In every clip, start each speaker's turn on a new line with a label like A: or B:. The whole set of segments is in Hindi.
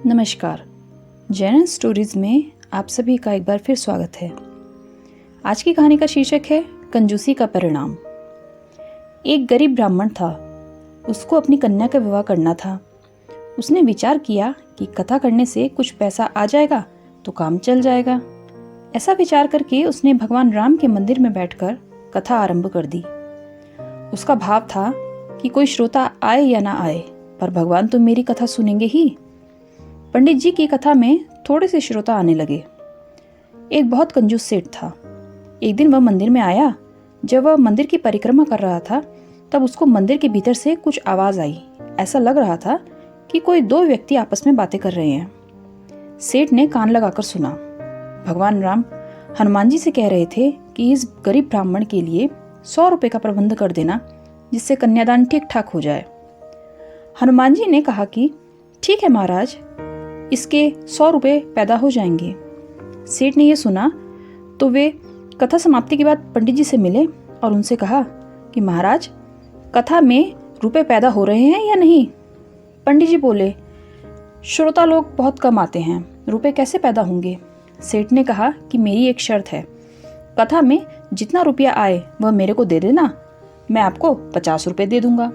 A: नमस्कार। जैन स्टोरीज में आप सभी का एक बार फिर स्वागत है। आज की कहानी का शीर्षक है कंजूसी का परिणाम। एक गरीब ब्राह्मण था। उसको अपनी कन्या का विवाह करना था। उसने विचार किया कि कथा करने से कुछ पैसा आ जाएगा तो काम चल जाएगा। ऐसा विचार करके उसने भगवान राम के मंदिर में बैठकर कथा आरंभ कर दी। उसका भाव था कि कोई श्रोता आए या ना आए, पर भगवान तो मेरी कथा सुनेंगे ही। पंडित जी की कथा में थोड़े से श्रोता आने लगे। एक बहुत कंजूस सेठ था। एक दिन वह मंदिर में आया। जब वह मंदिर की परिक्रमा कर रहा था तब उसको मंदिर के भीतर से कुछ आवाज आई। ऐसा लग रहा था कि कोई दो व्यक्ति आपस में बातें कर रहे हैं। सेठ ने कान लगाकर सुना। भगवान राम हनुमान जी से कह रहे थे कि इस गरीब ब्राह्मण के लिए 100 रुपए का प्रबंध कर देना, जिससे कन्यादान ठीक ठाक हो जाए। हनुमान जी ने कहा कि ठीक है महाराज, इसके 100 रुपए पैदा हो जाएंगे। सेठ ने यह सुना तो वे कथा समाप्ति के बाद पंडित जी से मिले और उनसे कहा कि महाराज, कथा में रुपए पैदा हो रहे हैं या नहीं। पंडित जी बोले, श्रोता लोग बहुत कम आते हैं, रुपए कैसे पैदा होंगे। सेठ ने कहा कि मेरी एक शर्त है, कथा में जितना रुपया आए वह मेरे को दे देना, मैं आपको 50 रुपए दे दूंगा।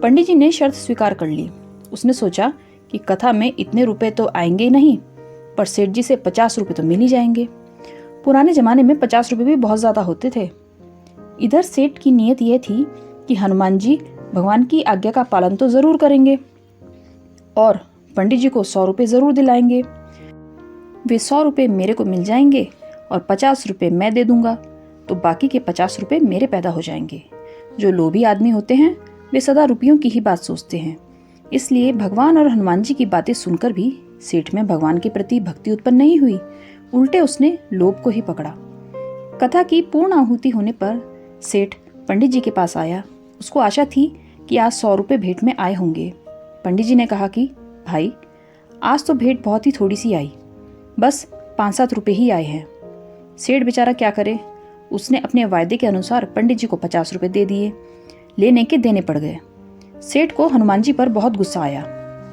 A: पंडित जी ने शर्त स्वीकार कर ली। उसने सोचा कि कथा में इतने रुपए तो आएंगे नहीं, पर सेठ जी से 50 रुपए तो मिल ही जाएंगे। पुराने जमाने में 50 रुपए भी बहुत ज्यादा होते थे। इधर सेठ की नीयत यह थी कि हनुमान जी भगवान की आज्ञा का पालन तो जरूर करेंगे और पंडित जी को 100 रुपए जरूर दिलाएंगे। वे 100 रुपए मेरे को मिल जाएंगे और 50 रुपए मैं दे दूंगा, तो बाकी के 50 रुपए मेरे पैदा हो जाएंगे। जो लोभी आदमी होते हैं वे सदा रुपयों की ही बात सोचते हैं। इसलिए भगवान और हनुमान जी की बातें सुनकर भी सेठ में भगवान के प्रति भक्ति उत्पन्न नहीं हुई, उल्टे उसने लोभ को ही पकड़ा। कथा की पूर्ण आहुति होने पर सेठ पंडित जी के पास आया। उसको आशा थी कि आज 100 रुपए भेंट में आए होंगे। पंडित जी ने कहा कि भाई, आज तो भेंट बहुत ही थोड़ी सी आई, बस 5-7 रुपए ही आए हैं। सेठ बेचारा क्या करे। उसने अपने वायदे के अनुसार पंडित जी को 50 रुपए दे दिए। लेने के देने पड़ गए। सेठ को हनुमान जी पर बहुत गुस्सा आया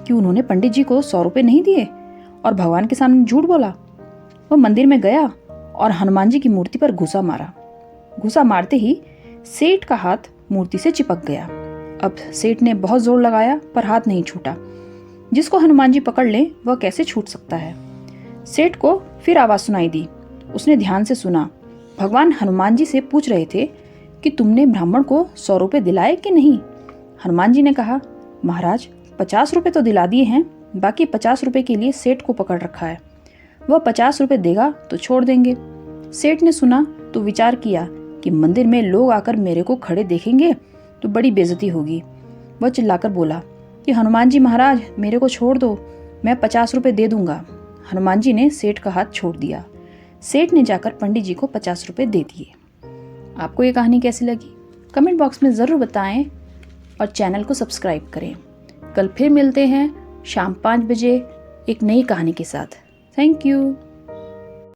A: कि उन्होंने पंडित जी को 100 रुपए नहीं दिए और भगवान के सामने झूठ बोला। वह मंदिर में गया और हनुमान जी की मूर्ति पर घुसा मारा। घुसा मारते ही सेठ का हाथ मूर्ति से चिपक गया। अब सेठ ने बहुत जोर लगाया पर हाथ नहीं छूटा। जिसको हनुमान जी पकड़ ले वह कैसे छूट सकता है। सेठ को फिर आवाज सुनाई दी। उसने ध्यान से सुना। भगवान हनुमान जी से पूछ रहे थे कि तुमने ब्राह्मण को 100 रुपए दिलाए कि नहीं। हनुमान जी ने कहा, महाराज 50 रुपए तो दिला दिए हैं, बाकी 50 रुपए के लिए सेठ को पकड़ रखा है। वह 50 रुपए देगा तो छोड़ देंगे। सेठ ने सुना तो विचार किया कि मंदिर में लोग आकर मेरे को खड़े देखेंगे तो बड़ी बेइज्जती होगी। वह चिल्लाकर बोला कि हनुमान जी महाराज, मेरे को छोड़ दो, मैं 50 रुपए दे दूंगा। हनुमान जी ने सेठ का हाथ छोड़ दिया। सेठ ने जाकर पंडित जी को 50 रुपए दे दिए। आपको ये कहानी कैसी लगी कमेंट बॉक्स में ज़रूर बताएं और चैनल को सब्सक्राइब करें। कल फिर मिलते हैं शाम 5 बजे एक नई कहानी के साथ। Thank you.